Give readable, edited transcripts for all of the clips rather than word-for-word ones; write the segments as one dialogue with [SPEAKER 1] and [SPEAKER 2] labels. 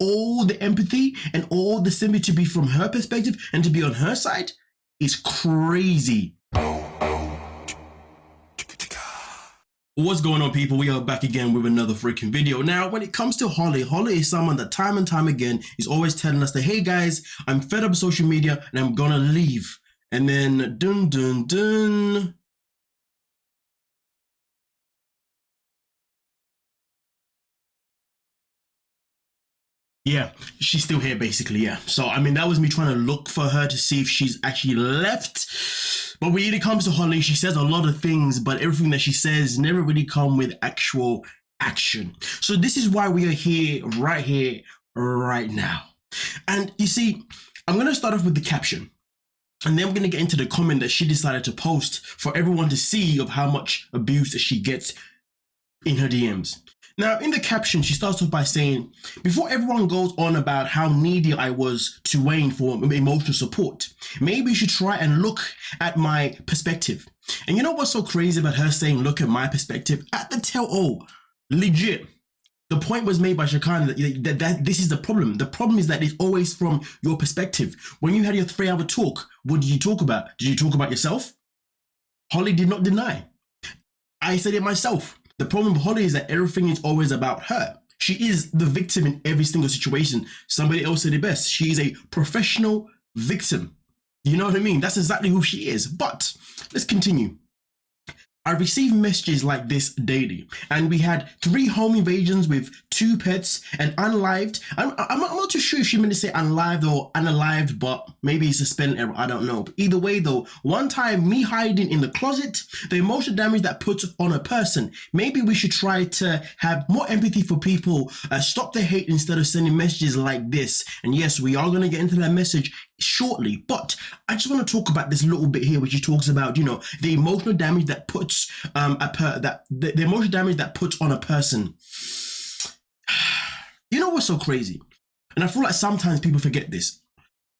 [SPEAKER 1] all the empathy and all the sympathy to be from her perspective and to be on her side is crazy. What's going on, people? We are back again with another freaking video. Now, when it comes to Holly is someone that time and time again is always telling us that, hey guys, I'm fed up with social media and I'm gonna leave. And then dun dun dun. Yeah, she's still here basically, yeah. So, I mean, that was me trying to look for her to see if she's actually left. But when it comes to Holly, she says a lot of things, but everything that she says never really come with actual action. So this is why we are here, right now. And you see, I'm going to start off with the caption. And then we're going to get into the comment that she decided to post for everyone to see of how much abuse that she gets in her DMs. Now, in the caption, she starts off by saying, before everyone goes on about how needy I was to Wayne for emotional support, maybe you should try and look at my perspective. And you know what's so crazy about her saying, look at my perspective? At the tell-all, legit, the point was made by Shakana that this is the problem. The problem is that it's always from your perspective. When you had your 3-hour talk, what did you talk about? Did you talk about yourself? Holly did not deny. I said it myself. The problem with Holly is that everything is always about her. She is the victim in every single situation. Somebody else said it best. She is a professional victim. You know what I mean? That's exactly who she is. But let's continue. I receive messages like this daily, and we had 3 home invasions with 2 pets and unlived. I'm not too sure if she meant to say unlived or unalived, but maybe it's a spelling error. I don't know. But either way, though, one time me hiding in the closet, the emotional damage that puts on a person. Maybe we should try to have more empathy for people, stop the hate instead of sending messages like this. And yes, we are going to get into that message shortly, but I just want to talk about this little bit here, which she talks about, you know, the emotional damage that puts the emotional damage that puts on a person. You know what's so crazy? And I feel like sometimes people forget this.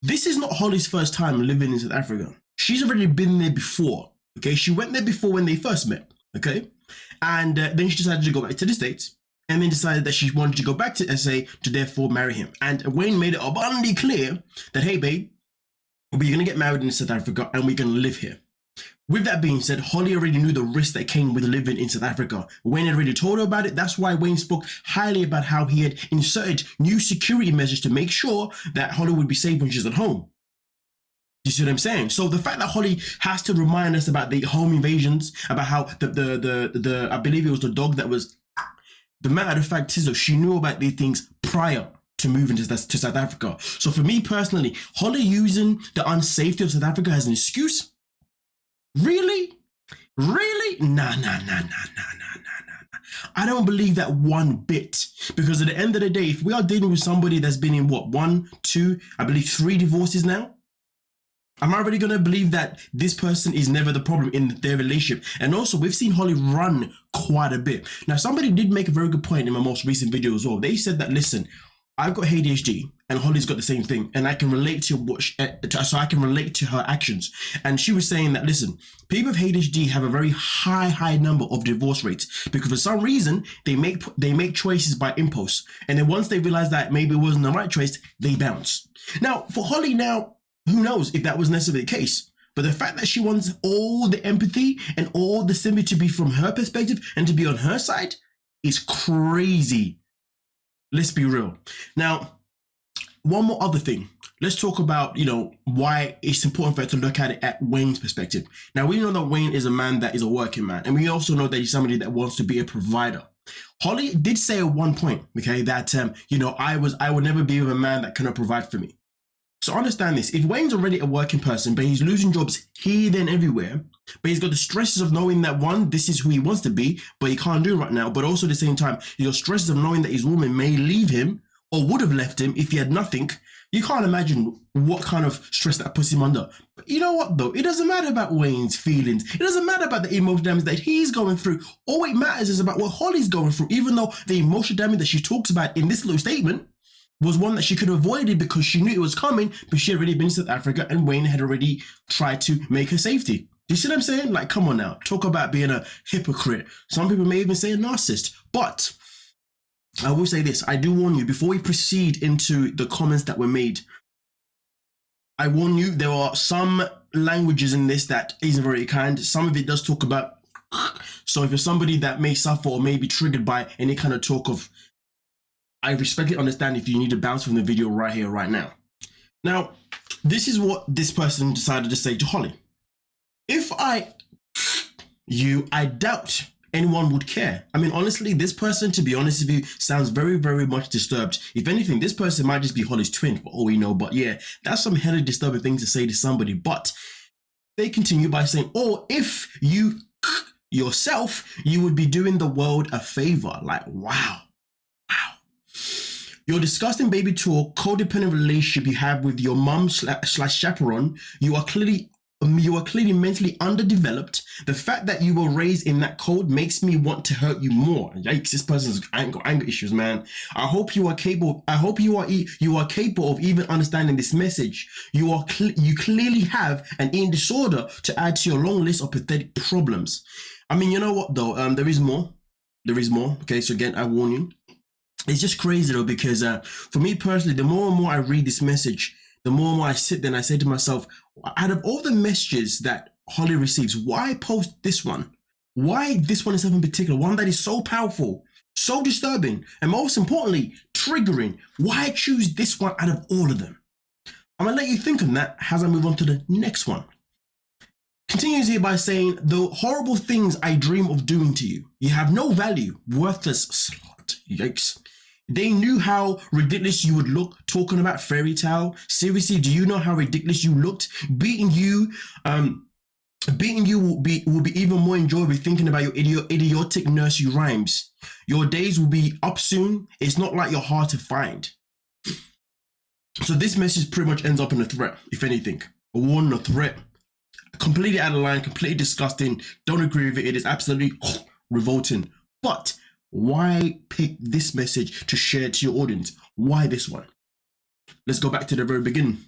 [SPEAKER 1] This is not Holly's first time living in South Africa. She's already been there before. Okay, she went there before when they first met. Okay, and then she decided to go back to the States. And then decided that she wanted to go back to SA to therefore marry him. And Wayne made it abundantly clear that, hey, babe, we're going to get married in South Africa and we're going to live here. With that being said, Holly already knew the risk that came with living in South Africa. Wayne had already told her about it. That's why Wayne spoke highly about how he had inserted new security measures to make sure that Holly would be safe when she's at home. You see what I'm saying? So the fact that Holly has to remind us about the home invasions, about how the I believe it was the dog that was... The matter of fact is that she knew about these things prior to moving to South Africa. So for me personally, Holly using the unsafety of South Africa as an excuse? Really? Really? Nah. I don't believe that one bit. Because at the end of the day, if we are dealing with somebody that's been in what, 1, 2, I believe 3 divorces now, am I really going to believe that this person is never the problem in their relationship? And also, we've seen Holly run quite a bit. Now, somebody did make a very good point in my most recent video as well. They said that, listen, I've got ADHD and Holly's got the same thing, and I can relate to so I can relate to her actions. And she was saying that, listen, people with ADHD have a very high number of divorce rates because for some reason they make choices by impulse, and then once they realize that maybe it wasn't the right choice, they bounce. Now, for Holly now, who knows if that was necessarily the case? But the fact that she wants all the empathy and all the sympathy to be from her perspective and to be on her side is crazy. Let's be real. Now, one more other thing. Let's talk about, you know, why it's important for her to look at it at Wayne's perspective. Now, we know that Wayne is a man that is a working man. And we also know that he's somebody that wants to be a provider. Holly did say at one point, okay, that, you know, I would never be with a man that cannot provide for me. So understand this, if Wayne's already a working person, but he's losing jobs here, then everywhere, but he's got the stresses of knowing that one, this is who he wants to be, but he can't do it right now, but also at the same time, he's got stresses of knowing that his woman may leave him or would have left him if he had nothing. You can't imagine what kind of stress that puts him under. But you know what though? It doesn't matter about Wayne's feelings. It doesn't matter about the emotional damage that he's going through. All it matters is about what Holly's going through, even though the emotional damage that she talks about in this little statement was one that she could have avoided because she knew it was coming, but she had already been to South Africa and Wayne had already tried to make her safety. Do you see what I'm saying? Like, come on now. Talk about being a hypocrite. Some people may even say a narcissist. But I will say this, I do warn you, before we proceed into the comments that were made, I warn you, there are some languages in this that isn't very kind. Some of it does talk about, so if you're somebody that may suffer or may be triggered by any kind of talk of, I respectfully understand if you need to bounce from the video right here, right now. Now, this is what this person decided to say to Holly. If I doubt anyone would care. I mean, honestly, this person, to be honest with you, sounds very, very much disturbed. If anything, this person might just be Holly's twin, for all we know. But yeah, that's some hella disturbing thing to say to somebody. But they continue by saying, or if you yourself, you would be doing the world a favor. Like, wow. Your disgusting baby tour, codependent relationship you have with your mum slash chaperone, you are clearly mentally underdeveloped. The fact that you were raised in that code makes me want to hurt you more. Yikes! This person's anger issues, man. I hope you are capable. I hope you are capable of even understanding this message. You clearly have an eating disorder to add to your long list of pathetic problems. I mean, you know what though? There is more. There is more. Okay, so again, I warn you. It's just crazy though, because for me personally, the more and more I read this message, the more and more I sit there and I say to myself, out of all the messages that Holly receives, why post this one? Why this one is in particular? One that is so powerful, so disturbing, and most importantly, triggering. Why choose this one out of all of them? I'm going to let you think on that as I move on to the next one. Continues here by saying, the horrible things I dream of doing to you. You have no value, worthless slut. Yikes. They knew how ridiculous you would look talking about fairy tale. Seriously, do you know how ridiculous you looked? Beating you will be even more enjoyable thinking about your idiotic nursery rhymes. Your days will be up soon. It's not like you're hard to find. So this message pretty much ends up in a threat, if anything. A warning, a threat. Completely out of line, completely disgusting. Don't agree with it. It is absolutely revolting. But why pick this message to share to your audience? Why this one? Let's go back to the very beginning.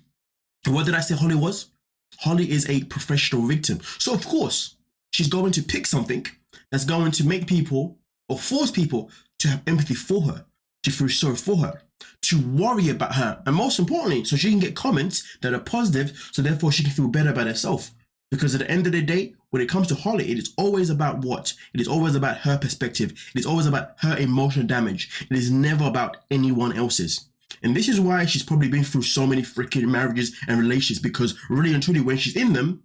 [SPEAKER 1] What did I say Holly was? Holly is a professional victim. So of course, she's going to pick something that's going to make people or force people to have empathy for her, to feel sorry for her, to worry about her, and most importantly, so she can get comments that are positive, so therefore she can feel better about herself. Because at the end of the day, when it comes to Holly, it is always about what? It is always about her perspective. It is always about her emotional damage. It is never about anyone else's. And this is why she's probably been through so many freaking marriages and relationships, because really and truly, when she's in them,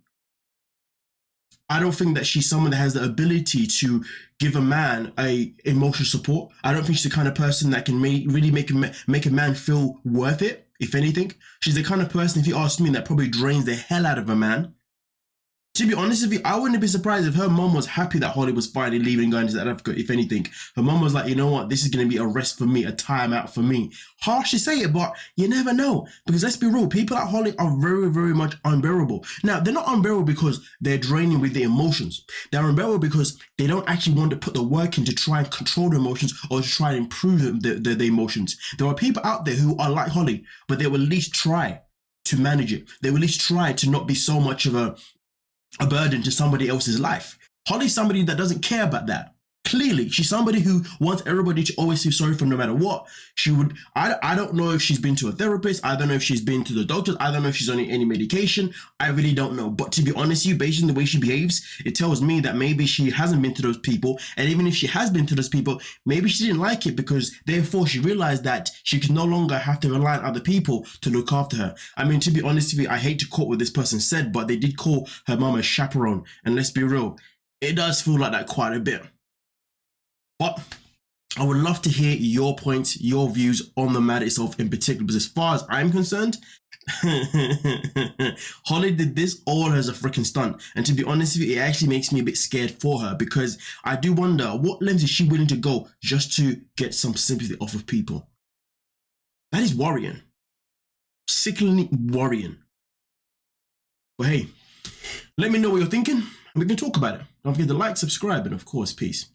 [SPEAKER 1] I don't think that she's someone that has the ability to give a man a emotional support. I don't think she's the kind of person that can really make a man feel worth it, if anything. She's the kind of person, if you ask me, that probably drains the hell out of a man. To be honest with you, I wouldn't be surprised if her mom was happy that Holly was finally leaving and going to South Africa, if anything. Her mom was like, you know what, this is going to be a rest for me, a time out for me. Harsh to say it, but you never know. Because let's be real, people like Holly are very, very much unbearable. Now, they're not unbearable because they're draining with their emotions. They're unbearable because they don't actually want to put the work in to try and control their emotions or to try and improve the emotions. There are people out there who are like Holly, but they will at least try to manage it. They will at least try to not be so much of a burden to somebody else's life. Holly's somebody that doesn't care about that. Clearly, she's somebody who wants everybody to always feel sorry for no matter what. She would, I don't know if she's been to a therapist. I don't know if she's been to the doctors. I don't know if she's on any medication. I really don't know. But to be honest with you, based on the way she behaves, it tells me that maybe she hasn't been to those people. And even if she has been to those people, maybe she didn't like it because therefore she realized that she can no longer have to rely on other people to look after her. I mean, to be honest with you, I hate to quote what this person said, but they did call her mom a chaperone. And let's be real, it does feel like that quite a bit. But I would love to hear your points, your views on the matter itself in particular, because as far as I'm concerned, Holly did this all as a freaking stunt. And to be honest with you, it actually makes me a bit scared for her, because I do wonder what lengths is she willing to go just to get some sympathy off of people. That is worrying. Sickeningly worrying. But hey, let me know what you're thinking and we can talk about it. Don't forget to like, subscribe, and of course, peace.